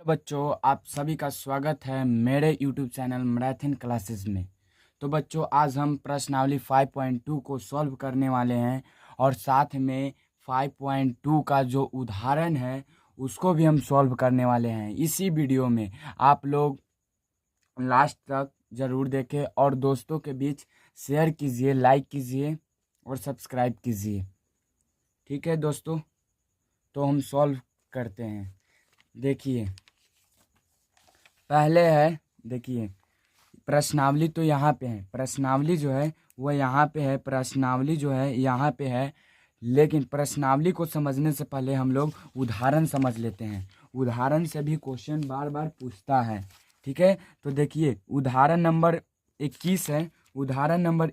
बच्चों, आप सभी का स्वागत है मेरे YouTube चैनल मैराथन क्लासेस में। तो बच्चों, आज हम प्रश्नावली 5.2 को सॉल्व करने वाले हैं और साथ में 5.2 का जो उदाहरण है उसको भी हम सॉल्व करने वाले हैं। इसी वीडियो में आप लोग लास्ट तक ज़रूर देखें और दोस्तों के बीच शेयर कीजिए, लाइक कीजिए और सब्सक्राइब कीजिए। ठीक है दोस्तों, तो हम सॉल्व करते हैं। देखिए, पहले है, देखिए प्रश्नावली तो यहाँ पे है, प्रश्नावली जो है वो यहाँ पे है, प्रश्नावली जो है यहाँ पे है। लेकिन प्रश्नावली को समझने से पहले हम लोग उदाहरण समझ लेते हैं। उदाहरण से भी क्वेश्चन बार बार पूछता है। ठीक है, तो देखिए उदाहरण नंबर 21 है। उदाहरण नंबर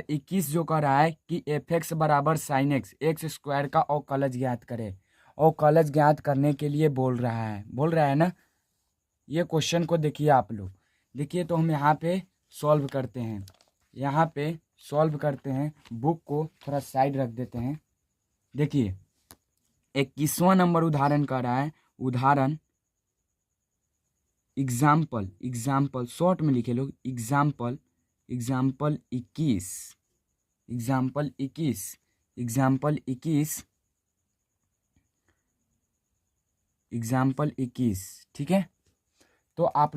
21 जो कह रहा है कि एफ एक्स बराबर साइन एक्स स्क्वायर का अवकलज ज्ञात करे। अवकलज ज्ञात करने के लिए बोल रहा है ना। ये क्वेश्चन को देखिए आप लोग, देखिए तो हम यहाँ पे सॉल्व करते हैं। बुक को थोड़ा साइड रख देते हैं। देखिए 21वां नंबर उदाहरण कर रहा है। उदाहरण एग्जाम्पल शॉर्ट में लिखे लोग, एग्जाम्पल 21। ठीक है, तो आप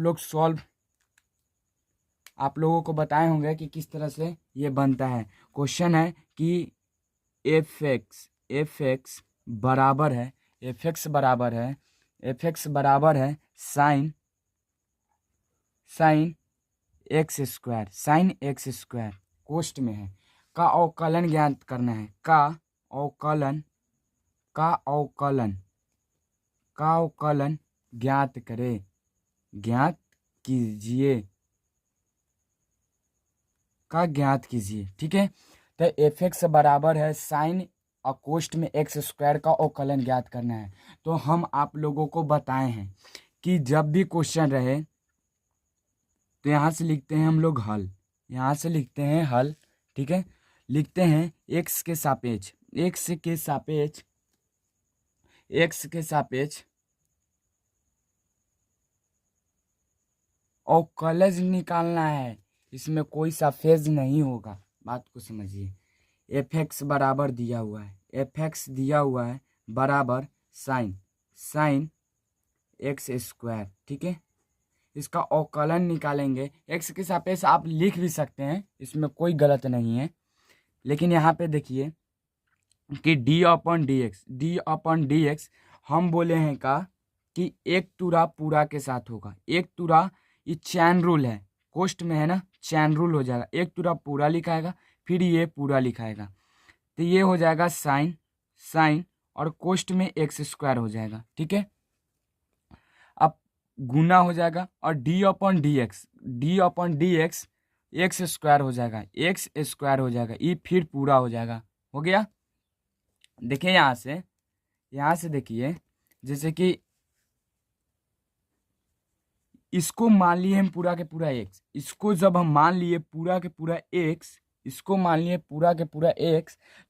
लोगों को बताए होंगे कि किस तरह से ये बनता है। क्वेश्चन है कि एफ एक्स बराबर है साइन एक्स स्क्वायर कोष्ट में है का अवकलन ज्ञात करना है। का अवकलन ज्ञात कीजिए। ठीक है, तो एफ एक्स बराबर है साइन और कोष्ट में एक्स स्क्वायर का अवकलन ज्ञात करना है। तो हम आप लोगों को बताए हैं कि जब भी क्वेश्चन रहे तो यहाँ से लिखते हैं हम लोग हल, ठीक है, लिखते हैं एक्स के सापेक्ष अवकलज निकालना है। इसमें कोई सा फेज नहीं होगा, बात को समझिए। एफ एक्स बराबर दिया हुआ है, बराबर साइन एक्स स्क्वायर। ठीक है, इसका अवकलन निकालेंगे। एक्स के सापेक्ष आप लिख भी सकते हैं, इसमें कोई गलत नहीं है। लेकिन यहाँ पे देखिए कि डी अपॉन डी एक्स हम बोले हैं का कि एक टुरा पूरा के साथ होगा। एक टुरा ये चैन रूल है, कोष्ट में है ना, चैन रूल हो जाएगा। एक टुरा पूरा लिखाएगा, फिर ये पूरा लिखाएगा, तो ये हो जाएगा साइन और कोष्ट में एक्स स्क्वायर हो जाएगा। ठीक है, अब गुना हो जाएगा और D upon D x x square हो जाएगा, ये फिर पूरा हो जाएगा। हो गया। देखिए यहाँ से देखिए, जैसे कि इसको मान लिए हम पूरा के पूरा एक्स, इसको जब हम मान लिए पूरा के पूरा एक्स,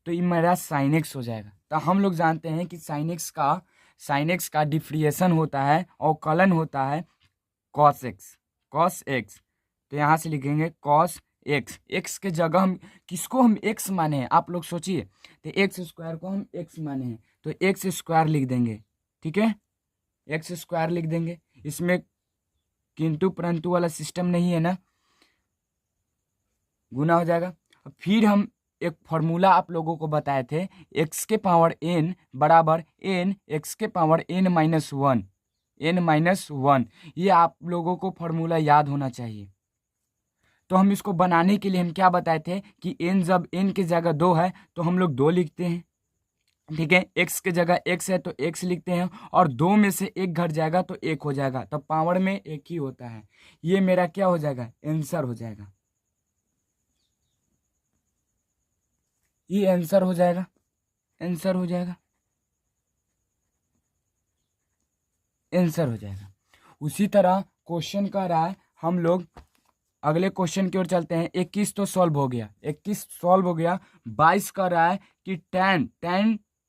तो ये मेरा साइन एक्स हो जाएगा। तो हम लोग जानते हैं कि साइन एक्स का डिफरेंशिएशन होता है, अवकलन होता है कॉस एक्स। तो यहाँ से लिखेंगे कॉस एक्स के जगह हम किसको हम एक्स माने हैं, आप लोग सोचिए। तो एक्स स्क्वायर को हम एक्स माने हैं, तो एक्स स्क्वायर लिख देंगे। ठीक है, एक्स स्क्वायर लिख देंगे। इसमें किंतु परंतु वाला सिस्टम नहीं है ना, गुना हो जाएगा। फिर हम एक फॉर्मूला आप लोगों को बताए थे, एक्स के पावर n बराबर n एक्स के पावर n-1। ये आप लोगों को फॉर्मूला याद होना चाहिए। तो हम इसको बनाने के लिए हम क्या बताए थे कि n जब n की जगह 2 है तो हम लोग 2 लिखते हैं। ठीक है, x के जगह x है तो x लिखते हैं, और 2 में से 1 घट जाएगा तो 1 हो जाएगा, तो पावर में 1 ही होता है। ये मेरा क्या हो जाएगा, आंसर हो जाएगा। ये आंसर हो जाएगा। उसी तरह क्वेश्चन कह रहा है, हम लोग अगले क्वेश्चन की ओर चलते हैं। 21 तो सॉल्व हो गया, 22 कह रहा है कि tan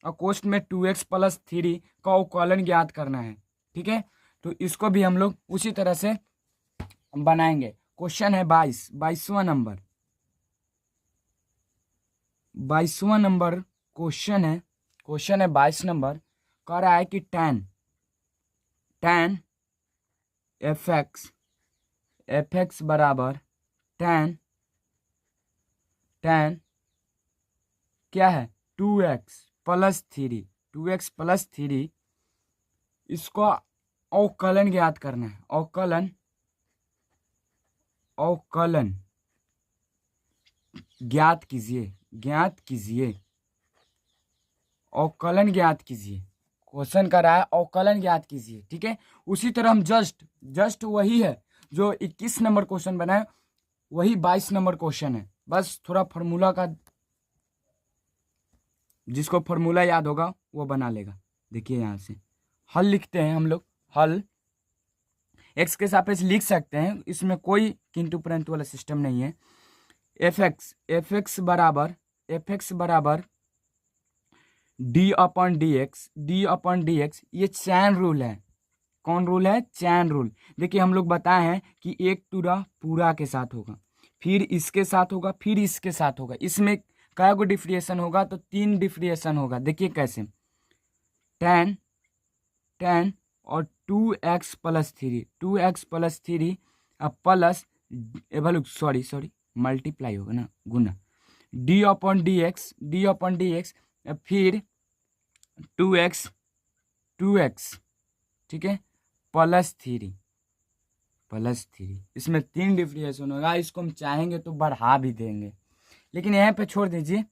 और कोष्ठ में 2x प्लस 3 का अवकलन ज्ञात करना है। ठीक है, तो इसको भी हम लोग उसी तरह से बनाएंगे। क्वेश्चन है 22वां नंबर, 22वां नंबर क्वेश्चन है 22 नंबर। कह रहा है कि tan fx बराबर tan क्या है 2x प्लस 3 इसको अवकलन ज्ञात करना है। अवकलन ज्ञात कीजिए अवकलन ज्ञात कीजिए। क्वेश्चन कर रहा है अवकलन ज्ञात कीजिए। ठीक है, उसी तरह हम जस्ट वही है जो 21 नंबर क्वेश्चन बनाए, वही 22 नंबर क्वेश्चन है। बस थोड़ा फार्मूला का, जिसको फार्मूला याद होगा वो बना लेगा। देखिए यहाँ से हल लिखते हैं हम लोग। हल x के सापेक्ष लिख सकते हैं, इसमें कोई किंतु परंतु वाला सिस्टम नहीं है। fx बराबर d अपॉन डी एक्स, ये चैन रूल है। कौन रूल है? Chain rule. देखिए हम लोग बताए हैं कि एक टुरा पूरा के साथ होगा, फिर इसके साथ होगा, फिर इसके साथ होगा। इसमें क्या को डिफ्रिएशन होगा? तो 3 डिफ्रिएशन होगा। देखिए कैसे, tan और 2x प्लस 3 अब प्लस सॉरी मल्टीप्लाई होगा ना, गुना d अपॉन डी एक्स फिर 2x ठीक है प्लस 3 इसमें 3 डिफ्रिएशन होगा। इसको हम चाहेंगे तो बढ़ा भी देंगे, लेकिन यहाँ पे छोड़ दीजिए।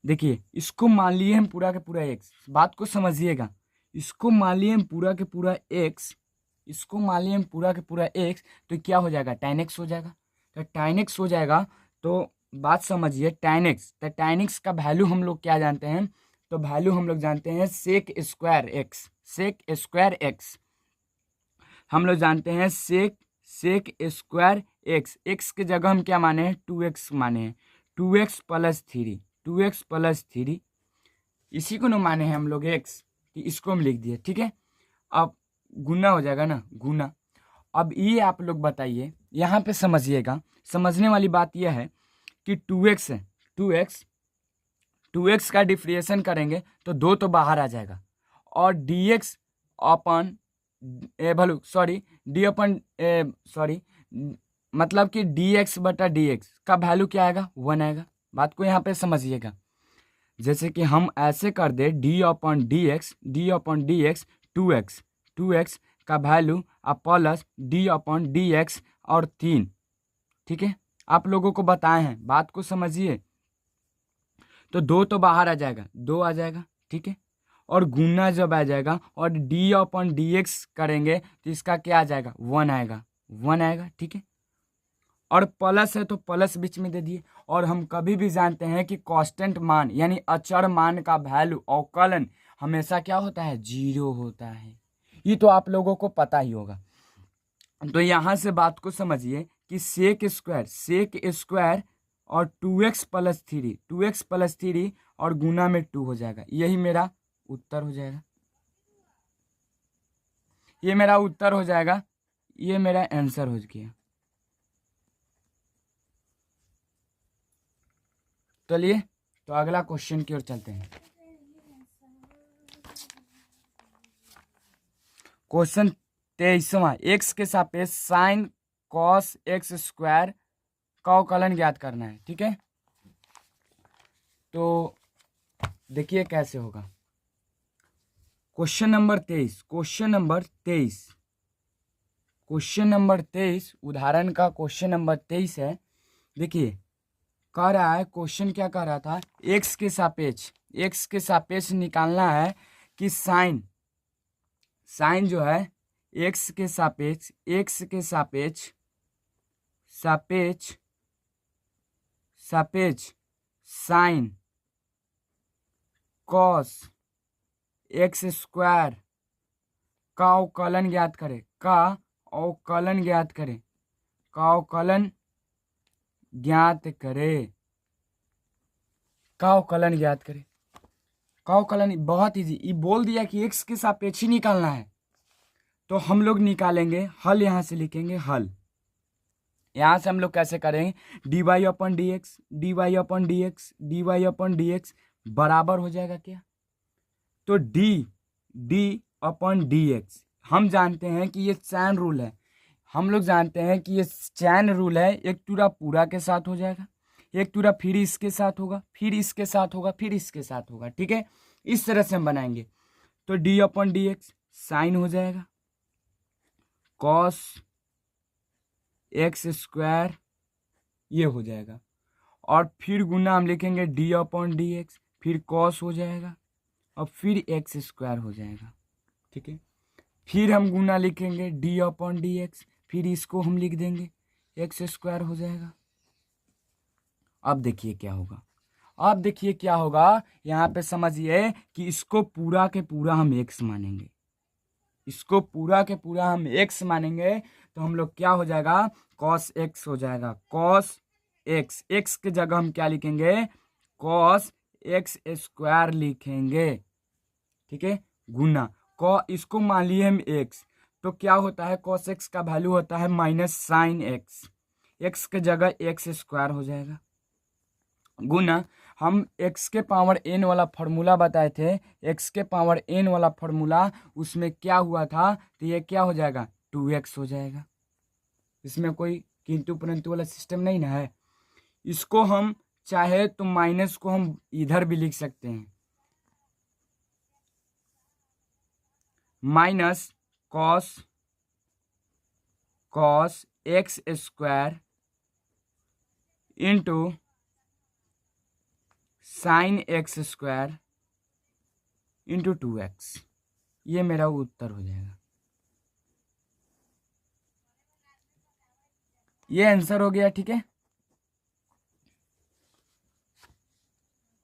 देखिए इसको मान लिए हम पूरा के पूरा x, बात को समझिएगा। इसको मान लिए हम पूरा के पूरा x, तो क्या हो जाएगा? tan x हो जाएगा। तो tan x हो जाएगा, तो बात समझिए। tan x का वैल्यू हम लोग क्या जानते हैं? तो वैल्यू हम लोग जानते हैं सेक स्क्वायर x हम लोग जानते हैं सेक स्क्वायर x के जगह हम क्या माने हैं? 2x माने हैं। 2x प्लस 3 इसी को ना माने हैं हम लोग x, इसको हम लिख दिए। ठीक है, अब गुना हो जाएगा ना, गुना। अब ये आप लोग बताइए, यहाँ पे समझिएगा। समझने वाली बात यह है कि 2x है, 2x का डिफ्रिएशन करेंगे तो 2 तो बाहर आ जाएगा, और dx अपन मतलब कि dx बटा dx का वैल्यू क्या आएगा? 1 आएगा। बात को यहाँ पे समझिएगा। जैसे कि हम ऐसे कर दे d upon D x 2x का वैल्यू अब plus d upon D x और 3। ठीक है, आप लोगों को बताए हैं, बात को समझिए। तो 2 तो बाहर आ जाएगा, 2 आ जाएगा। ठीक है, और गुना जब आ जाएगा और d अपॉन डी एक्स करेंगे तो इसका क्या आ जाएगा? 1 आएगा। ठीक है, और प्लस है तो प्लस बीच में दे दिए। और हम कभी भी जानते हैं कि कांस्टेंट मान यानी अचर मान का वैल्यू अवकलन हमेशा क्या होता है? 0 होता है। ये तो आप लोगों को पता ही होगा। तो यहाँ से बात को समझिए कि सेक स्क्वायर और 2x प्लस 3 और गुना में 2 हो जाएगा। यही मेरा उत्तर हो जाएगा। ये मेरा आंसर हो गया। चलिए तो अगला क्वेश्चन की ओर चलते हैं। क्वेश्चन 23वां, x के सापेक्ष साइन कॉस x स्क्वायर का अवकलन ज्ञात करना है। ठीक है, तो देखिए कैसे होगा। क्वेश्चन नंबर 23 उदाहरण का क्वेश्चन नंबर 23 है। देखिए कह रहा है, क्वेश्चन क्या कह रहा था? x के सापेक्ष निकालना है कि साइन जो है x के सापेक्ष साइन कॉस x स्क्वायर का अवकलन ज्ञात करे। का अवकलन बहुत इजी, ये बोल दिया कि एक्स के सापेक्ष ही निकालना है, तो हम लोग निकालेंगे हल, यहाँ से लिखेंगे हल। यहाँ से हम लोग कैसे करेंगे, डी वाई अपन डी एक्स, डी वाई अपन डी एक्स, डी वाई अपन डी एक्स बराबर हो जाएगा क्या, तो डी अपन डी एक्स, हम जानते हैं कि ये चैन रूल है, हम लोग जानते हैं कि ये चैन रूल है, एक टूरा पूरा के साथ हो जाएगा, एक टूरा फिर इसके साथ होगा, फिर इसके साथ होगा, फिर इसके साथ होगा, ठीक है। इस तरह से हम बनाएंगे, तो D upon D x sign हो जाएगा कॉस एक्स स्क्वायर, ये हो जाएगा, और फिर गुना हम लिखेंगे डी अपन डी एक्स, फिर कॉस हो जाएगा और फिर एक्स स्क्वायर हो जाएगा, ठीक है। फिर हम गुना लिखेंगे डी अपन डी एक्स, फिर इसको हम लिख देंगे एक्स स्क्वायर हो जाएगा। अब देखिए क्या होगा, अब देखिए क्या होगा, यहाँ पे समझिए कि इसको पूरा के पूरा हम एक्स मानेंगे, इसको पूरा के पूरा हम एक्स मानेंगे, तो हम लोग क्या हो जाएगा, कॉस एक्स हो जाएगा, कॉस एक्स, एक्स के जगह हम क्या लिखेंगे, कॉस एक्स स्क्वायर लिखेंगे, ठीक है, गुना इसको मान लिए हम एक्स, तो क्या होता है, कॉस एक्स का वैल्यू होता है माइनस साइन एक्स, एक्स के जगह एक्स स्क्वायर हो जाएगा, गुना हम एक्स के पावर एन वाला फॉर्मूला बताए थे, एक्स के पावर एन वाला फॉर्मूला, उसमें क्या हुआ था, तो ये क्या हो जाएगा, 2x हो जाएगा, इसमें कोई किंतु परंतु वाला सिस्टम नहीं ना है। इसको हम चाहे तो माइनस को हम इधर भी लिख सकते हैं, minus cos x square into sine x square into 2x, ये मेरा उत्तर हो जाएगा, ये आंसर हो गया, ठीक है।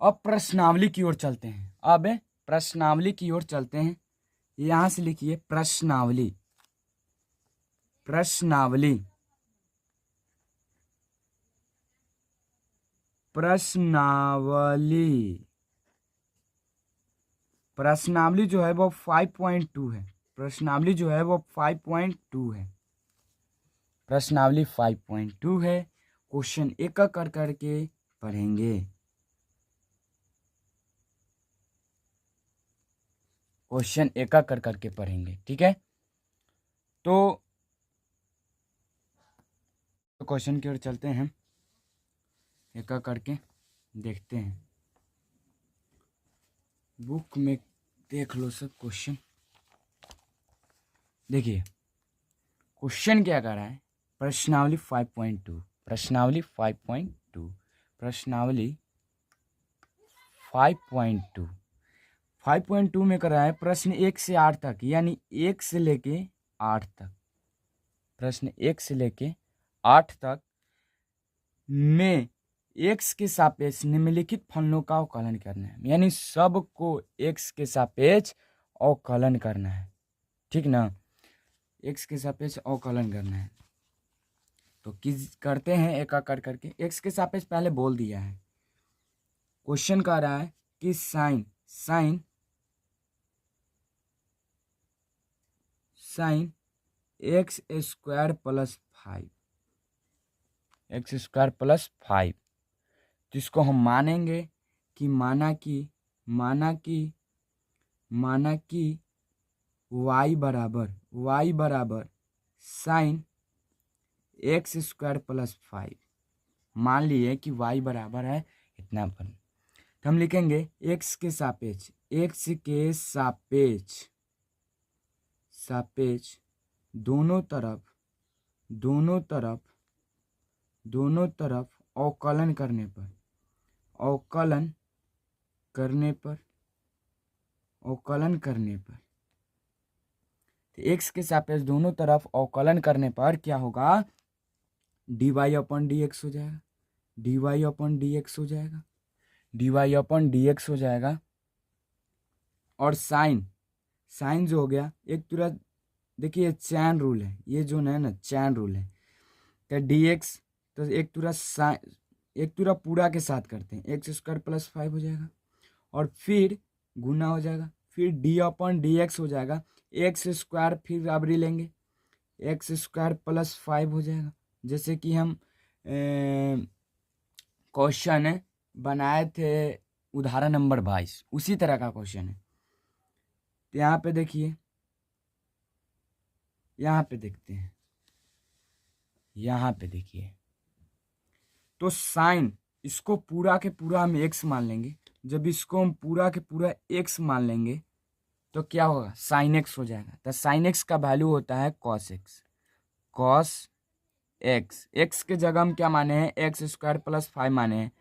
अब प्रश्नावली की ओर चलते हैं, अब प्रश्नावली की ओर चलते हैं, यहां से लिखिए प्रश्नावली, प्रश्नावली, प्रश्नावली, प्रश्नावली जो है वो 5.2 है, प्रश्नावली जो है वो 5.2 है, प्रश्नावली 5.2 है। क्वेश्चन एक एक कर करके पढ़ेंगे, क्वेश्चन एक एक कर करके पढ़ेंगे, ठीक है। तो क्वेश्चन की ओर चलते हैं, एक एक करके देखते हैं, बुक में देख लो सब क्वेश्चन। देखिए क्वेश्चन क्या कर रहा है, प्रश्नावली 5.2, प्रश्नावली 5.2, प्रश्नावली 5.2, 5.2 में कर रहा है प्रश्न 1 से 8 तक, यानी 1 से लेके 8 तक, प्रश्न 1 से लेके 8 तक में एक्स के सापेक्ष निम्नलिखित फलनों का अवकलन करना है, यानी सबको एक्स के सापेक्ष अवकलन करना है, ठीक ना, एक्स के सापेक्ष अवकलन करना है। तो किस करते हैं एक एक कर करके, एक्स के सापेक्ष पहले बोल दिया है, क्वेश्चन कह रहा है कि sine x square plus 5, x square plus 5, तो इसको हम मानेंगे कि माना कि y बराबर साइन एक्स स्क्वायर प्लस 5, मान लिए कि y बराबर है इतना पर, तो हम लिखेंगे एक्स के सापेक्ष दोनों तरफ अवकलन करने पर तो एक्स के सापेक्ष दोनों तरफ अवकलन करने पर क्या होगा, डी वाई अपन डी एक्स हो जाएगा, डी वाई अपन डी एक्स हो जाएगा, डी वाई अपन डी एक्स हो जाएगा, और साइन जो हो गया एक पूरा, देखिए चैन रूल है, ये जो है ना चैन रूल है, तो डी एक्स, तो एक पूरा पूरा के साथ करते हैं, एक्स स्क्वायर प्लस 5 हो जाएगा, और फिर गुना हो जाएगा, फिर डी अपॉन डी एक्स हो जाएगा, एक्स स्क्वायर फिर रबरी लेंगे, एक्स स्क्वायर प्लस 5 हो जाएगा। जैसे कि हम क्वेश्चन बनाए थे उदाहरण नंबर 22, उसी तरह का क्वेश्चन है। तो यहाँ पे देखिए, यहाँ पे देखते हैं, यहाँ पे देखिए, तो साइन इसको पूरा के पूरा हम एक्स मान लेंगे। जब इसको हम पूरा के पूरा एक्स मान लेंगे तो क्या होगा, साइन एक्स हो जाएगा। तो साइन एक्स का वैल्यू होता है cos x, cos x. X के जगह हम क्या माने हैं, एक्स स्क्वायर प्लस 5 माने हैं,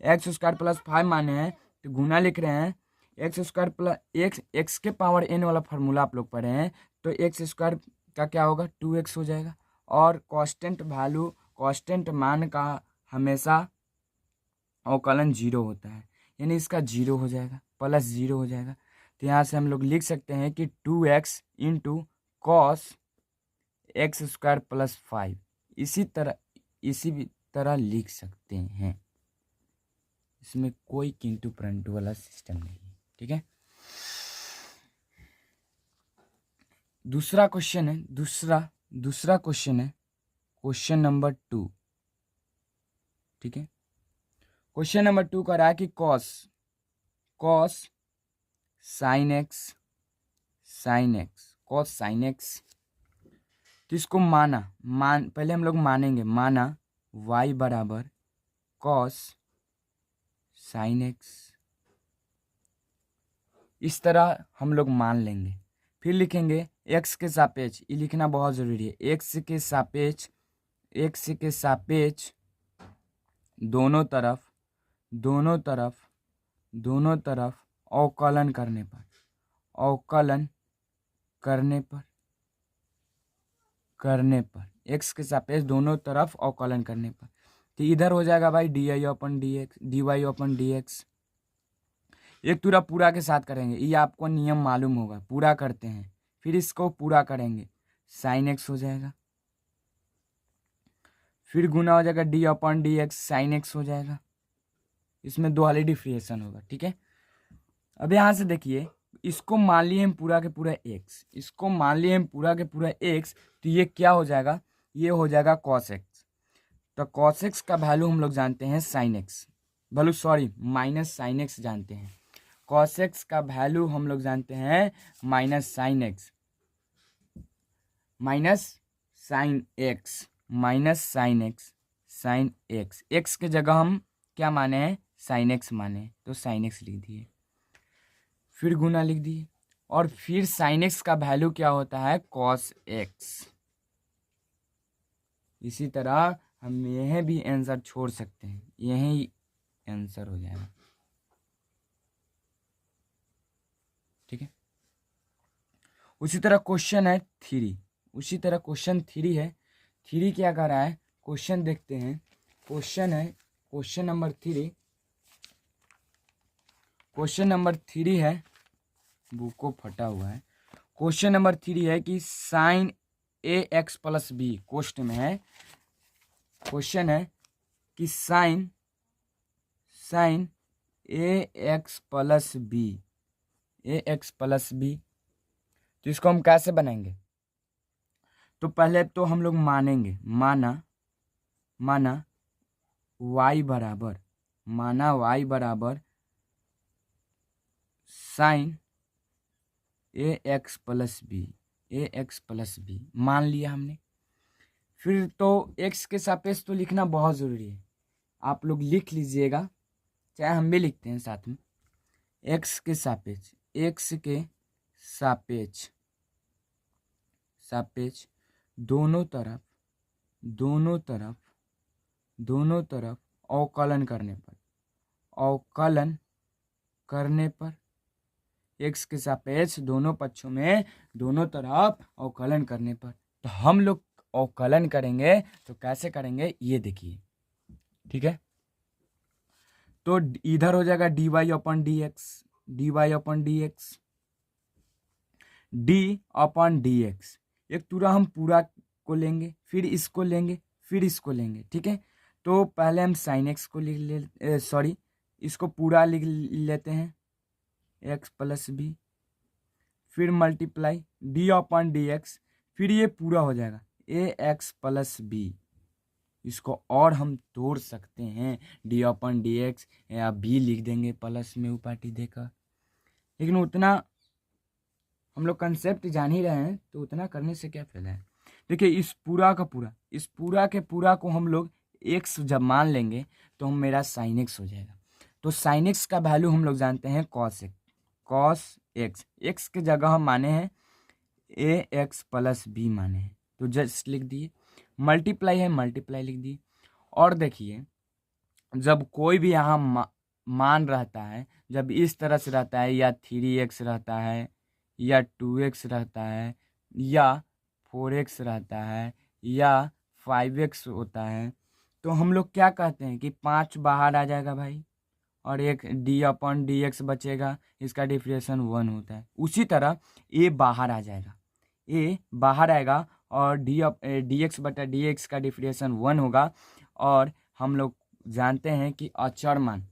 एक्स स्क्वायर प्लस 5 माने हैं, तो गुना लिख रहे हैं। एक्स स्क्वायर प्लस एक्स के पावर एन वाला फार्मूला आप लोग पढ़े हैं, तो एक्स स्क्वायर का क्या होगा, 2x हो जाएगा। और कांस्टेंट वैल्यू, कांस्टेंट मान का हमेशा अवकलन 0 होता है, यानी इसका 0 हो जाएगा, प्लस 0 हो जाएगा। तो यहाँ से हम लोग लिख सकते हैं कि 2x into cos x square plus 5, इसी तरह लिख सकते हैं। इसमें कोई किंतु परंतु वाला सिस्टम नहीं है, ठीक है। दूसरा क्वेश्चन है, दूसरा क्वेश्चन है क्वेश्चन नंबर 2, ठीक है। क्वेश्चन नंबर 2 कह रहा है कि cos sine x, cos sine x. तो इसको पहले हम लोग मानेंगे, माना y बराबर कॉस साइन एक्स, इस तरह हम लोग मान लेंगे। फिर लिखेंगे x के सापेक्ष, ये लिखना बहुत जरूरी है, x के सापेक्ष दोनों तरफ अवकलन करने पर x के सापेक्ष दोनों तरफ अवकलन करने पर, तो इधर हो जाएगा भाई dy अपन dy x। एक पूरा के साथ करेंगे, ये आपको नियम मालूम होगा, पूरा करते हैं, फिर इसको पूरा करेंगे, साइन एक्स हो जाएगा, फिर गुना हो जाएगा dy x, साइन एक्स हो जाएगा। इसमें दो वाली डिफ्रेंशिएशन होगा, ठीक है। अब यहाँ से देखिए, इसको मान लिए हम पूरा के पूरा x, इसको मान लिए हम पूरा के पूरा x, तो ये क्या हो जाएगा, ये हो जाएगा cos x। तो cos x का वैल्यू हम लोग जानते हैं sine x, minus sine x जानते हैं। cos x का वैल्यू हम लोग जानते हैं minus sine x, sine x. X के जगह हम क्या माने हैं, साइन एक्स माने, तो साइन एक्स लिख दिए, फिर गुना लिख दिए, और फिर साइन एक्स का वैल्यू क्या होता है, कॉस एक्स। इसी तरह हम यह भी आंसर छोड़ सकते हैं, यही आंसर हो जाएगा, ठीक है। उसी तरह क्वेश्चन है 3, क्वेश्चन 3 है। 3 क्या कर रहा है, क्वेश्चन देखते हैं। क्वेश्चन नंबर 3 है, बुक को फटा हुआ है। क्वेश्चन नंबर 3 है कि sign a x plus B, question में है, क्वेश्चन है कि sign a x plus B, तो इसको हम कैसे बनाएंगे। तो पहले तो हम लोग मानेंगे, माना y बराबर sign a x plus B मान लिया हमने। फिर तो x के सापेक्ष तो लिखना बहुत ज़रूरी है, आप लोग लिख लीजिएगा, चाहे हम भी लिखते हैं साथ में। x के सापेक्ष दोनों तरफ अवकलन करने पर x के सापेक्ष दोनों पक्षों में दोनों तरफ अवकलन करने पर, तो हम लोग अवकलन करेंगे तो कैसे करेंगे ये देखिए, ठीक है। तो इधर हो जाएगा dy अपॉन डी एक्स, एक पूरा हम पूरा को लेंगे, फिर इसको लेंगे, ठीक है। तो पहले हम साइन एक्स को इसको पूरा लिख लेते हैं, एक्स प्लस बी, फिर multiply D upon D x, फिर ये पूरा हो जाएगा ए एक्स प्लस बी। इसको और हम तोड़ सकते हैं, डी अपॉन डी एक्स या बी लिख देंगे प्लस में उपाटी देकर, लेकिन उतना हम लोग कंसेप्ट जान ही रहे हैं तो उतना करने से क्या फायदा है। देखिए इस पूरा का पूरा, इस पूरा के पूरा को हम लोग एक्स जब मान लेंगे तो हम मेरा साइन एक्स हो जाएगा। तो साइन एक्स का वैल्यू हम लोग जानते हैं cos x, cos x, x के जगह हम माने हैं ए एक्स प्लस बी माने हैं, तो जस्ट लिख दिए, मल्टीप्लाई है मल्टीप्लाई लिख दिए। और देखिए जब कोई भी यहाँ मान रहता है, जब इस तरह से रहता है, या 3x रहता है, या 2x रहता है, या 4x रहता है, या 5x होता है, तो हम लोग क्या कहते हैं कि 5 बाहर आ जाएगा भाई, और एक डी अपॉन डी एक्स बचेगा, इसका डिफरेंशिएशन 1 होता है। उसी तरह ए बाहर आ जाएगा, ए बाहर आएगा और डी एक्स बटा डी एक्स का डिफरेंशिएशन 1 होगा। और हम लोग जानते हैं कि अचर मान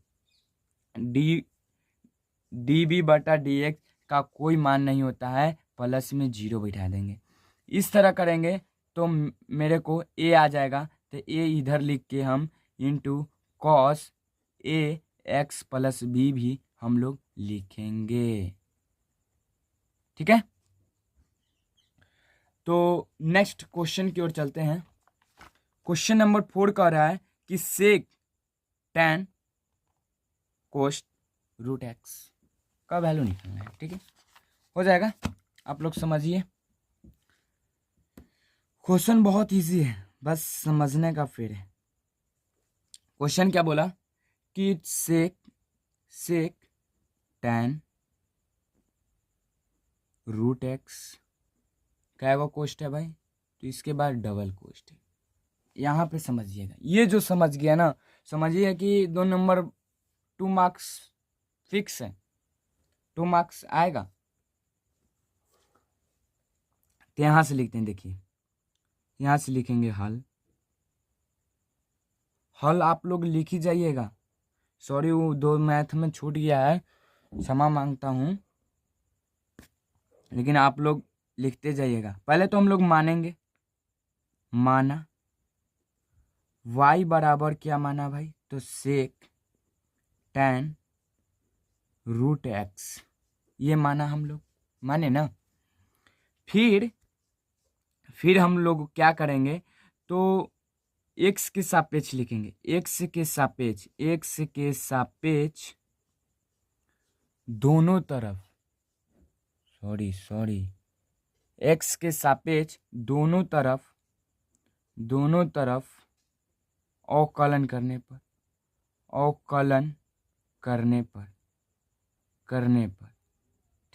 डी बी बटा डी एक्स का कोई मान नहीं होता है, प्लस में 0 बैठा देंगे। इस तरह करेंगे तो मेरे को ए आ जाएगा, तो ए इधर लिख के हम into cos a x plus B भी हम लोग लिखेंगे। ठीक है, तो नेक्स्ट क्वेश्चन की ओर चलते हैं। क्वेश्चन नंबर 4 कह रहा है कि सेक tan कोस्ट रूट एक्स का वैल्यू निकालना है। ठीक है, हो जाएगा, आप लोग समझिए। क्वेश्चन बहुत इजी है, बस समझने का फेर है। क्वेश्चन क्या बोला कि सेक tan रूट एक्स क्या वो कोस्ट है भाई, तो इसके बाद डबल कोस्ट है। यहाँ पे समझिएगा, ये जो समझ गया ना, समझिए कि 2 नंबर 2 मार्क्स फिक्स है, 2 मार्क्स आएगा। तो यहाँ से लिखते हैं, देखिए यहाँ से लिखेंगे हल, हल आप लोग लिख ही जाइएगा। सॉरी वो 2 मैथ में छूट गया है, क्षमा मांगता हूँ, लेकिन आप लोग लिखते जाइएगा। पहले तो हम लोग मानेंगे, माना y बराबर क्या माना भाई, तो सेक tan रूट एक्स, ये माना हम लोग, माने ना। फिर हम लोग क्या करेंगे, तो x के सापेक्ष लिखेंगे, x के सापेक्ष दोनों तरफ, सॉरी x के सापेक्ष दोनों तरफ अवकलन करने पर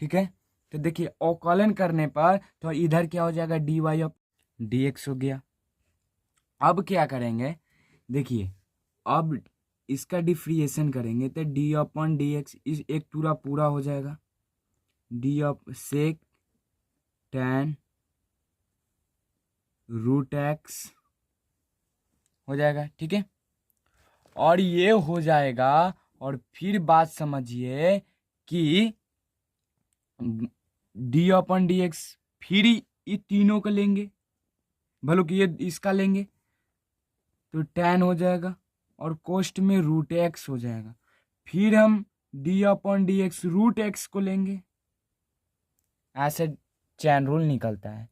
ठीक है। तो देखिए अवकलन करने पर तो इधर क्या हो जाएगा, dy ऑफ dx हो गया। अब क्या करेंगे, देखिए अब इसका डिफ्रिएशन करेंगे तो डी अपॉन डी एक्स, इस एक पूरा हो जाएगा, D of sec tan root X हो जाएगा। ठीक है, और ये हो जाएगा। और फिर बात समझिए कि डी अपॉन डी एक्स, फिर ये तीनों को लेंगे, भलो कि ये इसका लेंगे तो tan हो जाएगा, और कोस्ट में रूट एक्स हो जाएगा। फिर हम D upon D X root X को लेंगे, ऐसे चैन रूल निकलता है,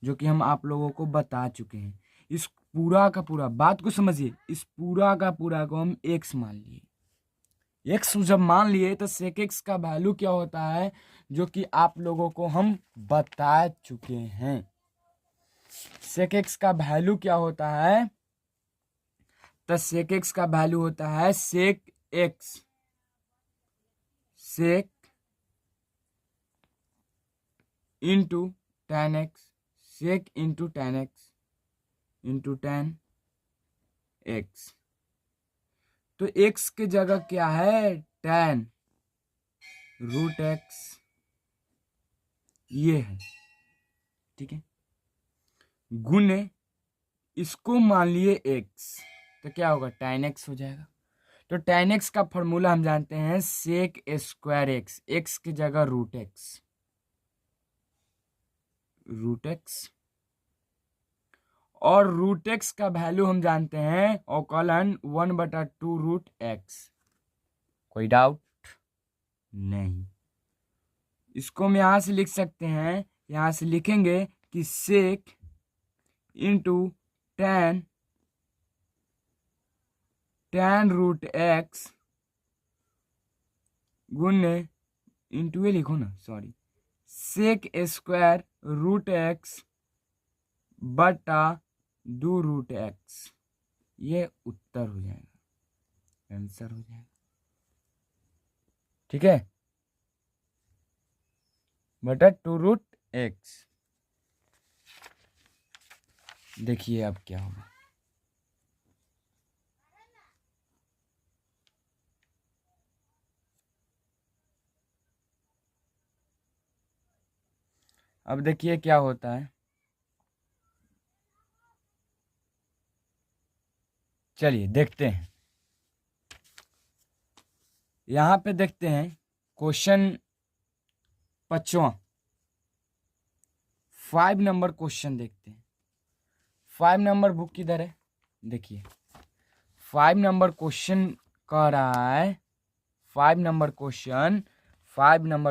जो कि हम आप लोगों को बता चुके हैं। इस पूरा का पूरा बात को समझिए, इस पूरा का पूरा को हम x मान लिए, x जब मान लिए तो सेक एक्स का वैल्यू क्या होता है, जो कि आप लोगों को हम बता चुके हैं। सेक एक्स का वैल्यू क्या होता है, तो सेक एक्स का वैल्यू होता है sec into tan x, sec into tan x into tan x. तो x के जगह क्या है, tan रूट एक्स, ये है। ठीक है, गुने इसको मान लिए x, तो क्या होगा tan x हो जाएगा। तो tan x का फॉर्मूला हम जानते हैं सेक स्क्वायर एक्स, एक्स की जगह रूट एक्स, और रूट एक्स का वैल्यू हम जानते हैं औकलन 1/2 √x। कोई डाउट नहीं। इसको हम यहां से लिख सकते हैं, यहां से लिखेंगे कि सेक इंटू tan √x गुने इंटू ए लिखो ना, सॉरी, सेक स्क्वायर √x बटा 2 √x। ये उत्तर हो जाएगा, आंसर हो जाएगा। ठीक है, बटा 2 √x। देखिए अब क्या होगा। अब देखिए क्या होता है, चलिए देखते हैं। यहां पे देखते हैं क्वेश्चन 5वां, 5 नंबर क्वेश्चन देखते हैं। 5 नंबर बुक किधर है, देखिए 5 नंबर क्वेश्चन कह रहा है, 5 नंबर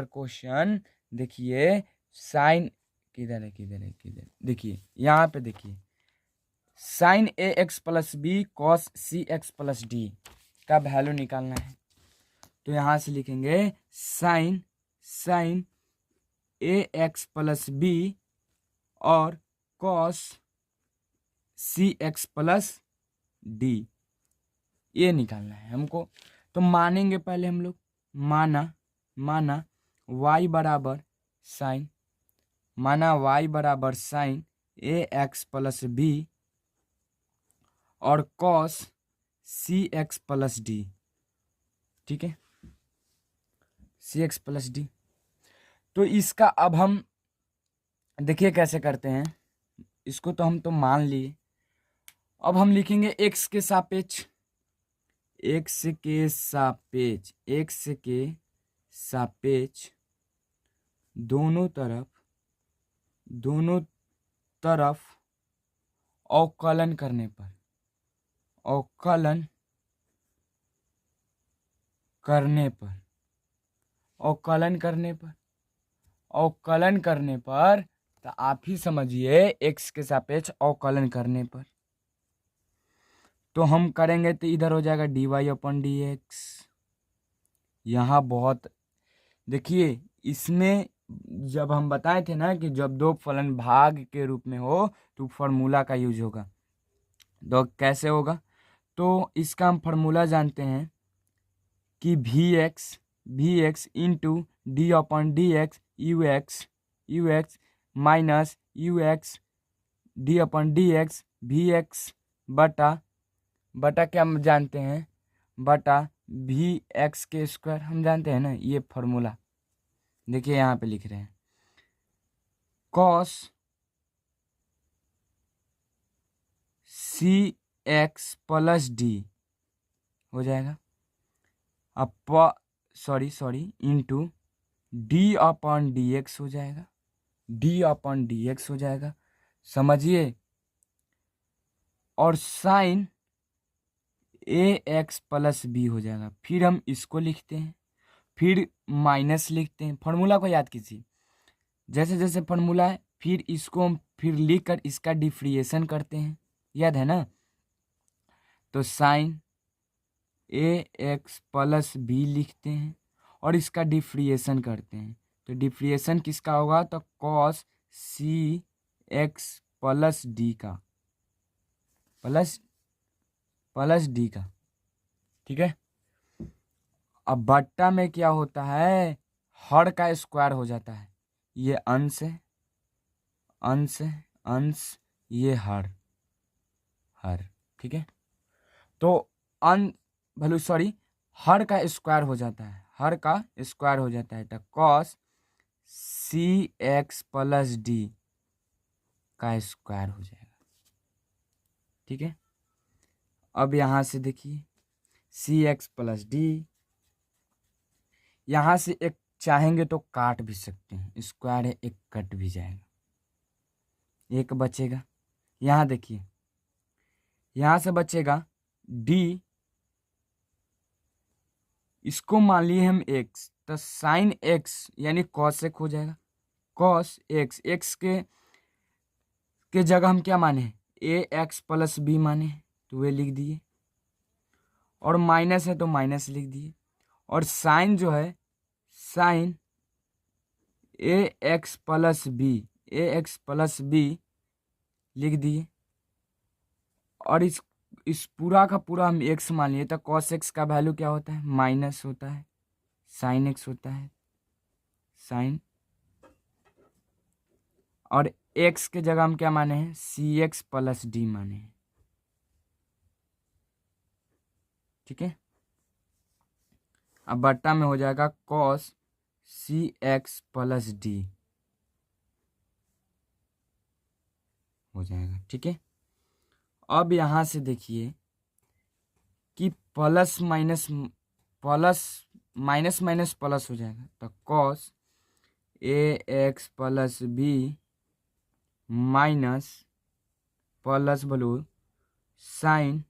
क्वेश्चन देखिए साइन किधर है, देखिए यहाँ पे देखिए sign a x plus B cos c x plus D का वैल्यू निकालना है। तो यहाँ से लिखेंगे sign a x plus B और cos c x plus D, ये निकालना है हमको। तो मानेंगे पहले हम लोग, माना y बराबर sign a x plus B और cos c x plus D. ठीक है, सी एक्स प्लस डी। तो इसका अब हम देखिए कैसे करते हैं, इसको तो हम तो मान लिए। अब हम लिखेंगे एक्स के सापेक्ष, दोनों तरफ अवकलन करने पर तो आप ही समझिए एक्स के सापेक्ष अवकलन करने पर तो हम करेंगे तो इधर हो जाएगा dy/dx। यहाँ बहुत देखिए, इसमें जब हम बताए थे ना कि जब दो फलन भाग के रूप में हो तो फॉर्मूला का यूज होगा। तो कैसे होगा, तो इसका हम फॉर्मूला जानते हैं कि V x into d/dx ux minus ux d/dx V X बटा क्या हम जानते हैं, बटा वी एक्स के स्क्वायर हम जानते हैं ना। ये फॉर्मूला देखिए यहाँ पे लिख रहे हैं, cos c x plus D हो जाएगा, अब सॉरी इंटू d/dx हो जाएगा, समझिए। और sign a x plus B हो जाएगा। फिर हम इसको लिखते हैं, फिर माइनस लिखते हैं। फॉर्मूला को याद कीजिए, जैसे जैसे फॉर्मूला है फिर इसको हम फिर लिख कर इसका डिफ्रिएशन करते हैं, याद है ना। तो sign a x plus B लिखते हैं और इसका डिफ्रिएशन करते हैं। तो डिफ्रिएशन किसका होगा, तो cos c x plus D का प्लस डी का। ठीक है, अब बट्टा में क्या होता है, हर का स्क्वायर हो जाता है। ये अंश ये हर। ठीक है, तो हर का स्क्वायर हो जाता है, तो cos c x plus D का स्क्वायर हो जाएगा। ठीक है, अब यहां से देखिए सी एक्स प्लस डी। यहाँ से एक चाहेंगे तो काट भी सकते हैं, स्क्वायर है एक कट भी जाएगा, एक बचेगा। यहाँ देखिए, यहाँ से बचेगा डी, इसको मान लिए हम एक्स, तो साइन एक्स यानी कॉस एक हो जाएगा। कॉस एक्स, एक्स के जगह हम क्या माने, ए एक्स प्लस बी माने, तो वे लिख दिए, और माइनस है तो माइनस लिख दिए। और साइन जो है, sign a x plus B, A x plus B लिख दिए। और इस पूरा का पूरा हम एक्स मान लिए, तो कॉस एक्स का वैल्यू क्या होता है, माइनस होता है, साइन एक्स होता है, साइन। और एक्स के जगह हम क्या माने हैं, सी एक्स प्लस डी माने हैं, ठीक है। अब बट्टा में हो जाएगा cos c x plus D हो जाएगा, ठीक है। अब यहां से देखिए कि प्लस माइनस माइनस प्लस हो जाएगा, तो cos a x plus b minus plus बोलो sine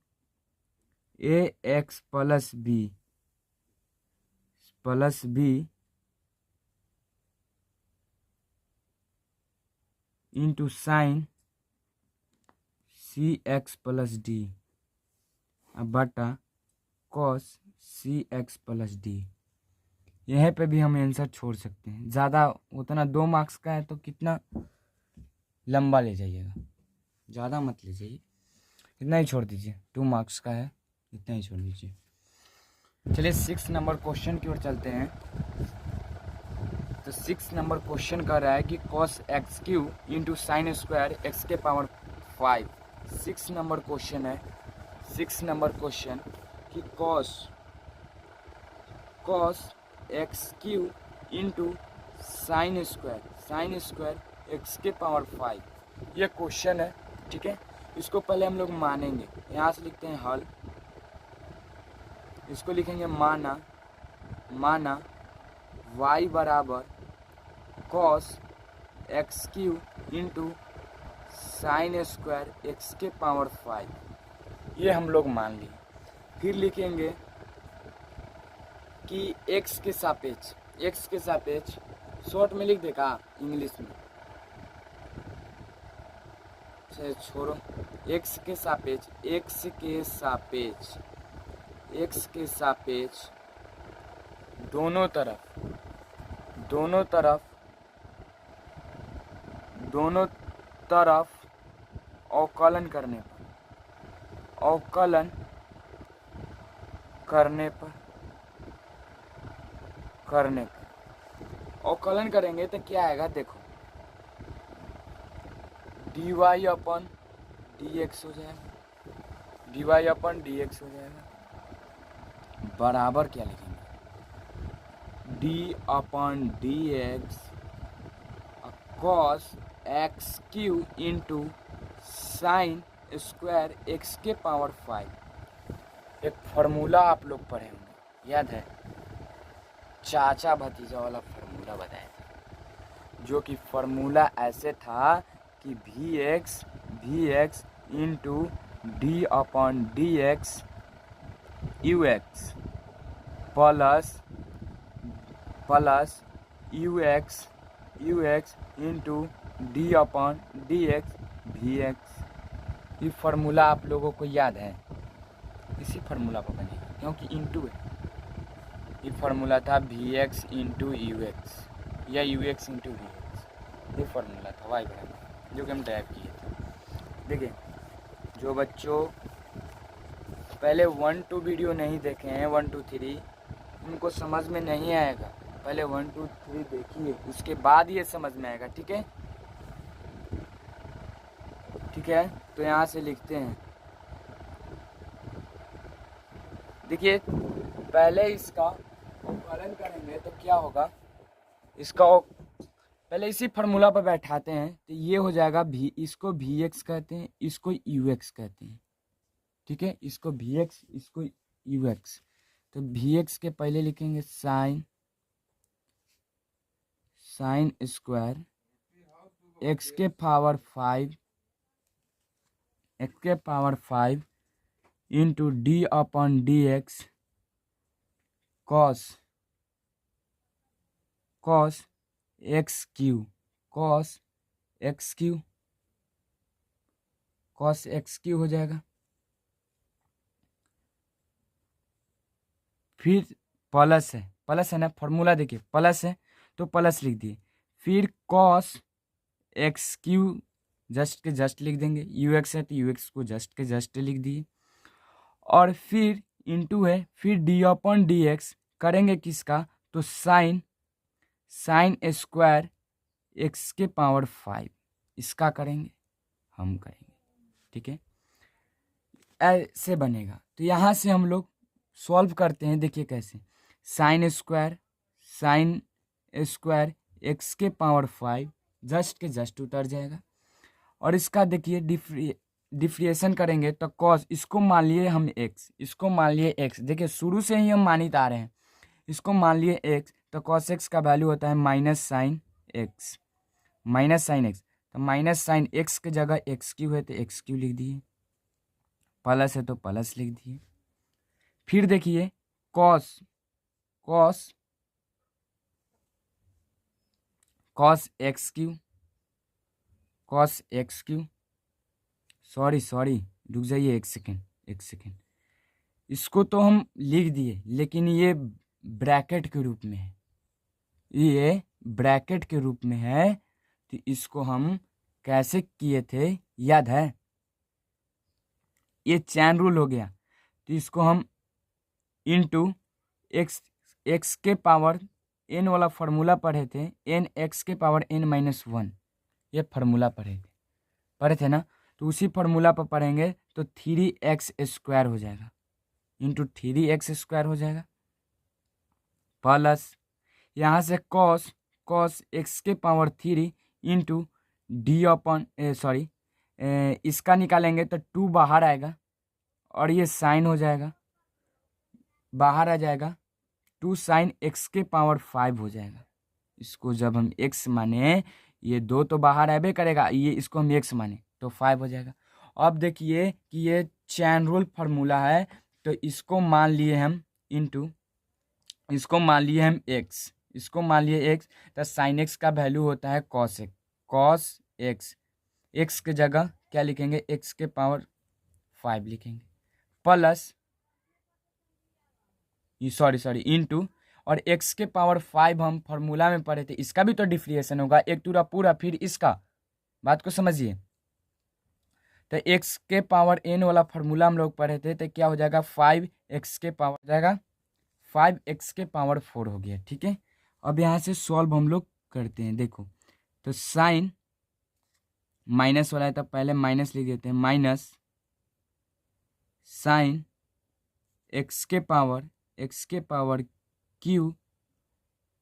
a x plus b into sine c x plus d, अब बटा cos c x plus d. यहाँ पे भी हम आंसर छोड़ सकते हैं, ज़्यादा उतना 2 मार्क्स का है तो कितना लंबा ले जाइएगा, ज़्यादा मत ले जाइए, इतना ही छोड़ दीजिए। 2 मार्क्स का है, इतना ही छोड़ दीजिए। चलिए 6 नंबर क्वेश्चन की ओर चलते हैं। तो 6 नंबर क्वेश्चन कर रहा है कि cos x Q into sine square x के पावर 5। 6 नंबर क्वेश्चन है, 6 नंबर क्वेश्चन कि cos x Q into sine square x के पावर 5, ये क्वेश्चन है, ठीक है। इसको पहले हम लोग मानेंगे, यहाँ से लिखते हैं हल, इसको लिखेंगे माना y बराबर cos x Q into sine square x के पावर 5, ये हम लोग मान लिए। फिर लिखेंगे कि x के सापेक्ष शॉर्ट में लिख देगा इंग्लिश में, छोड़ो, x के सापेक्ष दोनों तरफ अवकलन अवकलन करेंगे तो क्या आएगा, देखो dy अपन dx हो जाएगा, बराबर क्या लिखेंगे, d अपन dx cos x Q into sine square x के पावर 5। एक फार्मूला आप लोग पढ़े होंगे, याद है, चाचा भतीजा वाला फार्मूला बताया था, जो कि फार्मूला ऐसे था कि V x into D upon D X U X plus U x into D upon D X V x. ये फार्मूला आप लोगों को याद है, इसी फार्मूला पर बनेगा, क्योंकि इंटू है। ये फार्मूला था v x into u x या u x into v x, ये फार्मूला था वाई बराबर, जो कि हम टाइप किए थे। देखिए, जो बच्चों पहले 1 2 वीडियो नहीं देखे हैं, 1 2 3, उनको समझ में नहीं आएगा। पहले 1 2 3 देखिए, उसके बाद ये समझ में आएगा, ठीक है। तो यहाँ से लिखते हैं, देखिए पहले इसका अवकलन करेंगे तो क्या होगा, पहले इसी फार्मूला पर बैठाते हैं, तो ये हो जाएगा इसको वी एक्स कहते हैं, इसको यू एक्स कहते हैं, ठीक है। इसको वी एक्स, इसको यू एक्स, तो वी एक्स के पहले लिखेंगे साइन स्क्वायर एक्स के power 5 into D upon D x cos x Q cos x Q हो जाएगा। फिर प्लस है ना, फॉर्मूला देखिए प्लस है तो प्लस लिख दिए। फिर कॉस एक्स क्यू जस्ट के जस्ट लिख देंगे, यू एक्स है तो यू एक्स को जस्ट के जस्ट लिख दिए। और फिर इंटू है, फिर डी अपॉन डी एक्स करेंगे किसका, तो साइन स्क्वायर एक्स के पावर 5 इसका करेंगे, हम करेंगे, ठीक है, ऐसे बनेगा। तो यहाँ से हम लोग सॉल्व करते हैं, देखिए कैसे, साइन स्क्वायर एक्स के पावर 5 जस्ट के जस्ट उतर जाएगा। और इसका देखिए डिफ्रिएशन करेंगे तो कॉस, इसको मान लिए हम एक्स, इसको मान लिए एक्स, देखिए शुरू से ही हम मानित आ रहे हैं, इसको मान लिए एक्स, तो कॉस एक्स का वैल्यू होता है माइनस साइन एक्स, तो माइनस साइन एक्स की जगह एक्स क्यू है तो एक्स क्यू लिख दिए, प्लस है तो प्लस लिख दिए। फिर देखिए कॉस एक्स क्यू, सॉरी रुक जाइए एक सेकेंड, इसको तो हम लिख दिए लेकिन ये ब्रैकेट के रूप में है, ये ब्रैकेट के रूप में है, तो इसको हम कैसे किए थे याद है, ये चैन रूल हो गया, तो इसको हम इंटू एक्स के पावर n वाला फार्मूला पढ़े थे, n एक्स के पावर n माइनस 1, ये फार्मूला पढ़े थे ना, तो उसी फार्मूला पर पढ़ेंगे तो 3x स्क्वायर हो जाएगा, इंटू 3x स्क्वायर हो जाएगा, प्लस यहाँ से कॉस एक्स के पावर 3 इंटू डी अपॉन इसका निकालेंगे तो 2 बाहर आएगा और ये साइन हो जाएगा, बाहर आ जाएगा, 2 साइन एक्स के पावर 5 हो जाएगा। इसको जब हम x माने, ये 2 तो बाहर आबे करेगा, ये इसको हम x माने तो 5 हो जाएगा। अब देखिए कि ये चैन रूल फार्मूला है, तो इसको मान लिए हम इंटू, इसको मान लिए हम x, तो साइन x का वैल्यू होता है कॉस एक्स, x के जगह क्या लिखेंगे, x के पावर 5 लिखेंगे, प्लस सॉरी इंटू, और x के पावर 5 हम फार्मूला में पढ़े थे, इसका भी तो डिफ्रिएशन होगा, एक पूरा, फिर इसका, बात को समझिए, तो x के पावर n वाला फार्मूला हम लोग पढ़े थे, तो क्या हो जाएगा 5x के पावर हो जाएगा 5x के पावर 4 हो गया, ठीक है। अब यहाँ से सॉल्व हम लोग करते हैं, देखो, तो साइन माइनस वाला है तो पहले माइनस लिख देते हैं, माइनस साइन एक्स के पावर क्यू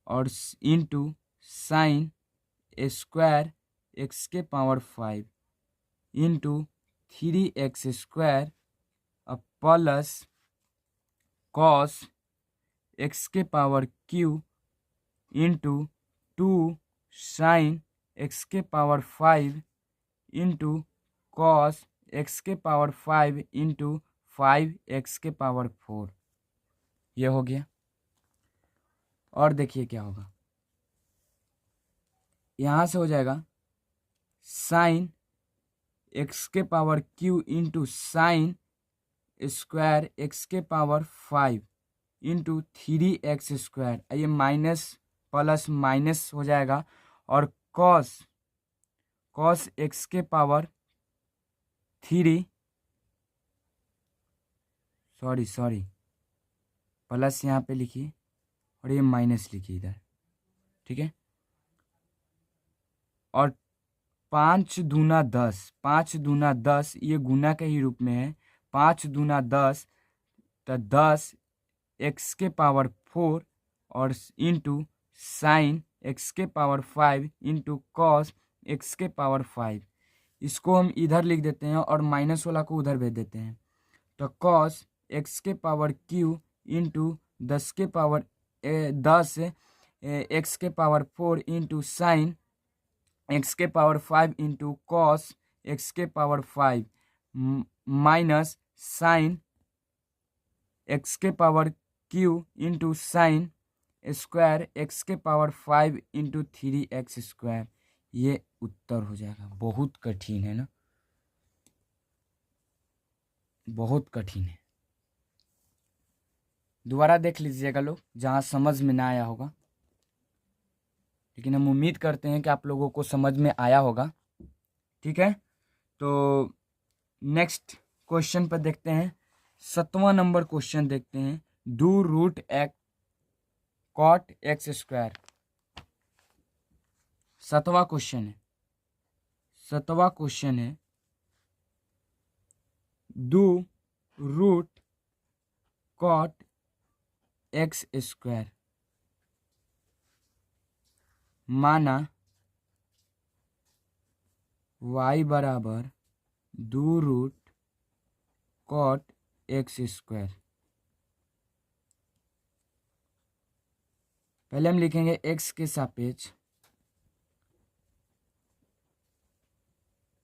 और इंटू साइन स्क्वायर एक्स के power 5 into 3x square plus cos x के power q into 2 sine x के पावर 5 इंटू कॉस एक्स के पावर 5 इंटू 5x के पावर 4, ये हो गया। और देखिए क्या होगा, यहाँ से हो जाएगा साइन एक्स के power q into sine square x के पावर 5 इंटू 3x स्क्वायर, ये माइनस प्लस माइनस हो जाएगा, और कॉस एक्स के पावर 3 सॉरी प्लस यहाँ पे लिखिए और ये माइनस लिखिए इधर, ठीक है। और 5 दूना 10, ये गुना के ही रूप में है, 5 दूना 10, तो 10 एक्स के पावर 4 और इंटू साइन एक्स के पावर 5 इंटू कॉस एक्स के पावर 5, इसको हम इधर लिख देते हैं और माइनस वाला को उधर भेज देते हैं, तो कॉस एक्स के पावर क्यू इंटू 10 के पावर 10 एक्स के पावर 4 इंटू साइन एक्स के पावर 5 इंटू कॉस एक्स के पावर 5 माइनस साइन एक्स के power q into sine square x के पावर 5 इंटू 3x²। ये उत्तर हो जाएगा। बहुत कठिन है ना, बहुत कठिन है। दोबारा देख लीजिएगा लोग, जहाँ समझ में ना आया होगा, लेकिन हम उम्मीद करते हैं कि आप लोगों को समझ में आया होगा। ठीक है, तो नेक्स्ट क्वेश्चन पर देखते हैं। 7वां नंबर क्वेश्चन देखते हैं। Do root x cot x²। 7वां क्वेश्चन है। 7वां क्वेश्चन है डू रूट कॉट x²। माना y बराबर डू रूट कॉट x²। पहले हम लिखेंगे x के सापेक्ष,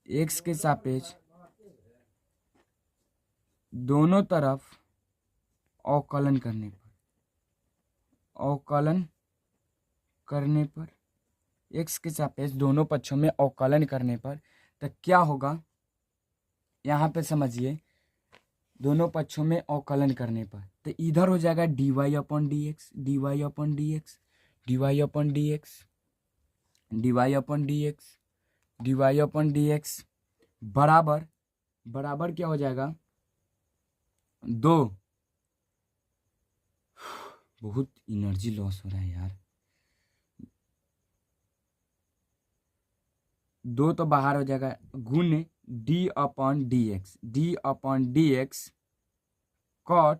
x के सापेक्ष दोनों तरफ अवकलन करने पर, अवकलन करने पर x के सापेक्ष दोनों पक्षों में अवकलन करने पर तो क्या होगा, यहाँ पे समझिए। दोनों पक्षों में अवकलन करने पर तो इधर हो जाएगा dy/dx, dy/dx, dy/dx, dy/dx, dy/dx बराबर बराबर क्या हो जाएगा 2। बहुत एनर्जी लॉस हो रहा है यार। 2 तो बाहर हो जाएगा, गुण d/dx, d/dx कॉट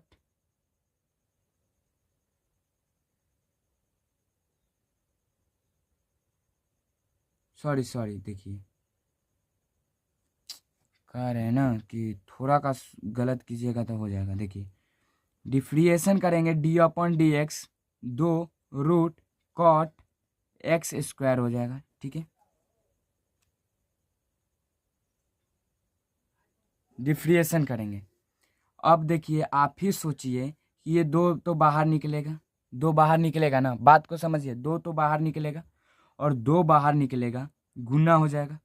सॉरी देखिए, कह रहे हैं ना कि थोड़ा का गलत कीजिएगा तो हो जाएगा। देखिए डिफ्रिएशन करेंगे d/dx 2 रूट कॉट x² हो जाएगा। ठीक है, डिफ्रिएशन करेंगे। अब देखिए आप ही सोचिए कि ये 2 तो बाहर निकलेगा, 2 बाहर निकलेगा ना, बात को समझिए। 2 तो बाहर निकलेगा और 2 बाहर निकलेगा, गुना हो जाएगा।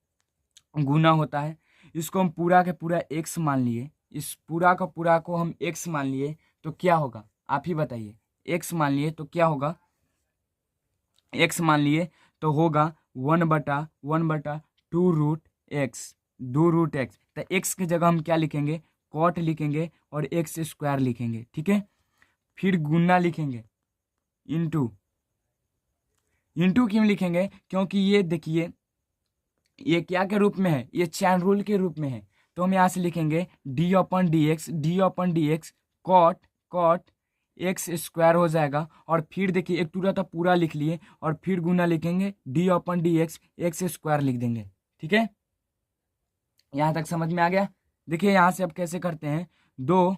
गुना होता है, इसको हम पूरा के पूरा x मान लिए, इस पूरा का पूरा को हम x मान लिए तो क्या होगा आप ही बताइए। x मान लिए तो क्या होगा, x मान लिए तो होगा 1/2 रूट x, 2 रूट x। तो x की जगह हम क्या लिखेंगे, कॉट लिखेंगे और x² लिखेंगे। ठीक है, फिर गुना लिखेंगे, इंटू क्यों लिखेंगे, क्योंकि ये देखिए ये क्या के रूप में है, ये चैन रूल के रूप में है। तो हम यहाँ से लिखेंगे d/dx कॉट x² हो जाएगा। और फिर देखिए एक पूरा तो पूरा लिख लिए और फिर गुना लिखेंगे d/dx x² लिख देंगे। ठीक है, यहाँ तक समझ में आ गया। देखिए यहाँ से अब कैसे करते हैं, 2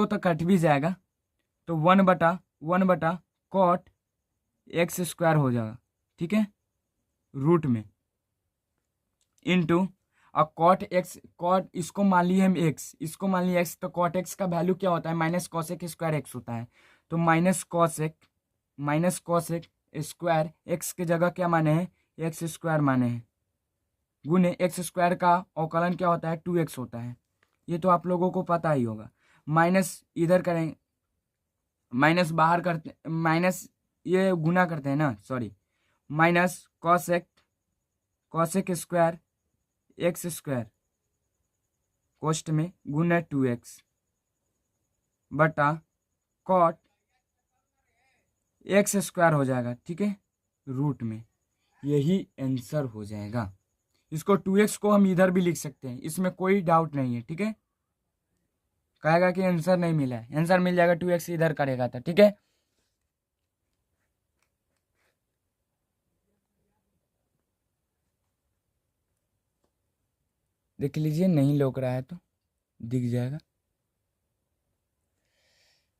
तो कट भी जाएगा तो 1/1 कॉट x² हो जाएगा। ठीक है, रूट में इंटू अब कॉट इसको मान लिए हम x, इसको मान लिए x, तो कॉट x का वैल्यू क्या होता है, माइनस कॉसेक स्क्वायर x होता है। तो माइनस कॉसेक स्क्वायर x की जगह क्या माने हैं, x² माने हैं, गुने x² का अवकलन क्या होता है 2x होता है। ये तो आप लोगों को पता ही होगा। माइनस इधर करें, माइनस बाहर करते, माइनस ये गुना करते हैं ना, sorry, minus cosec square x² कोष्ट में गुना 2x बटा कॉट x² हो जाएगा। ठीक है, रूट में, यही आंसर हो जाएगा। इसको 2x को हम इधर भी लिख सकते हैं, इसमें कोई डाउट नहीं है। ठीक है, कहेगा कि आंसर नहीं मिला है, आंसर मिल जाएगा, 2x इधर करेगा था। ठीक है, देख लीजिए, नहीं लौक रहा है तो दिख जाएगा।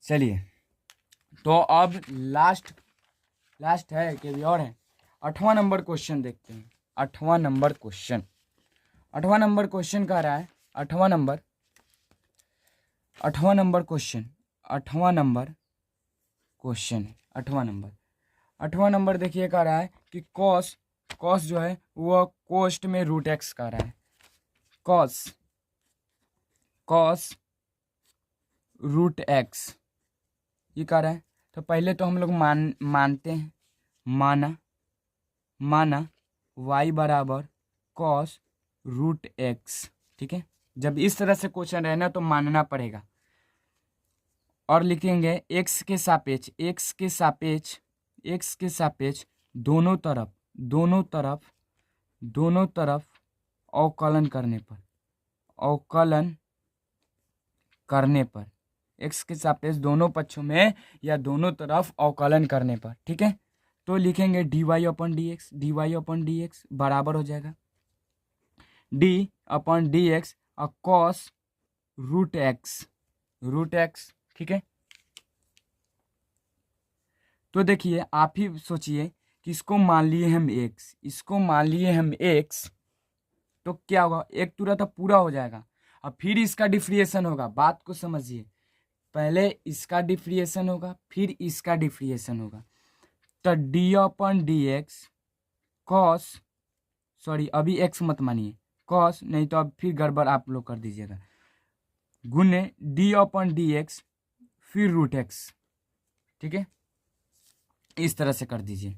चलिए, तो अब लास्ट है कि अभी और है? 8वां नंबर क्वेश्चन देखते हैं। 8वां नंबर क्वेश्चन कह रहा है, 8वां नंबर क्वेश्चन, 8वां नंबर देखिए, कह रहा है कि कॉस जो है वो कोस्ट में रूट एक्स कह रहा है। कॉस रूट एक्स ये कह रहा है। तो पहले तो हम लोग मानते हैं, माना y बराबर कॉस रूट एक्स। ठीक है, जब इस तरह से क्वेश्चन रहना तो मानना पड़ेगा। और लिखेंगे x के सापेक्ष दोनों तरफ अवकलन करने पर x के सापेक्ष दोनों पक्षों में या दोनों तरफ अवकलन करने पर। ठीक है, तो लिखेंगे dy/dx बराबर हो जाएगा d/dx और cos रूट एक्स। ठीक है, तो देखिए आप ही सोचिए कि इसको मान लिए हम x, तो क्या होगा? एक तुरंत पूरा हो जाएगा और फिर इसका डिफरेंशिएशन होगा। बात को समझिए, पहले इसका डिफरेंशिएशन होगा, फिर इसका डिफरेंशिएशन होगा। तो d/dx cos, सॉरी अभी x मत मानिए, cos नहीं तो अब फिर गड़बड़ आप लोग कर दीजिएगा, गुने d/dx फिर रूट एक्स। ठीक है, इस तरह से कर दीजिए।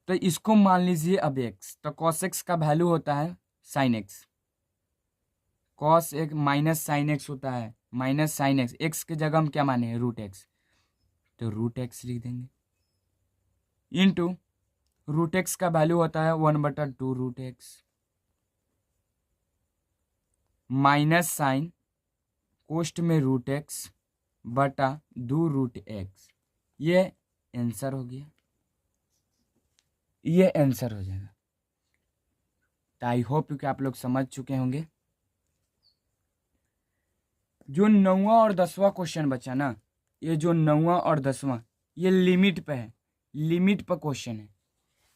तो इसको मान लीजिए अब x, तो cos x का वैल्यू होता है sin x, cos एक माइनस साइन एक्स होता है, माइनस साइन एक्स। एक्स के जगह हम क्या माने हैं? रूट एक्स, तो रूट एक्स लिख देंगे इनटू रूट एक्स का वैल्यू होता है 1/2 रूट एक्स माइनस साइन कोष्ट में रूट एक्स बटा 2 रूट एक्स। ये आंसर हो गया, ये आंसर हो जाएगा। तो आई होप कि आप लोग समझ चुके होंगे। जो 9वां और 10वां क्वेश्चन बचा ना, ये जो 9वां और 10वां ये लिमिट पे है, लिमिट पर क्वेश्चन है।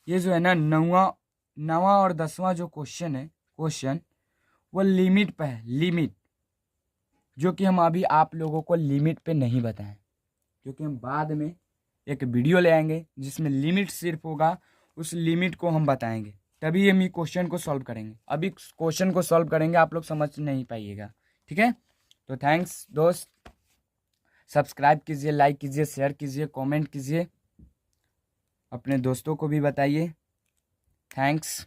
ये जो है ना 9वां और 10वां जो क्वेश्चन है, वो लिमिट पे है, लिमिट, जो कि हम अभी आप लोगों को लिमिट पे नहीं बताएं, क्योंकि हम बाद में एक वीडियो ले आएंगे जिसमें लिमिट सिर्फ होगा, उस लिमिट को हम बताएंगे, तभी हम ये क्वेश्चन को सॉल्व करेंगे। अभी क्वेश्चन को सॉल्व करेंगे आप लोग समझ नहीं पाइएगा। ठीक है, तो थैंक्स दोस्त, सब्सक्राइब कीजिए, लाइक कीजिए, शेयर कीजिए, कमेंट कीजिए, अपने दोस्तों को भी बताइए। थैंक्स।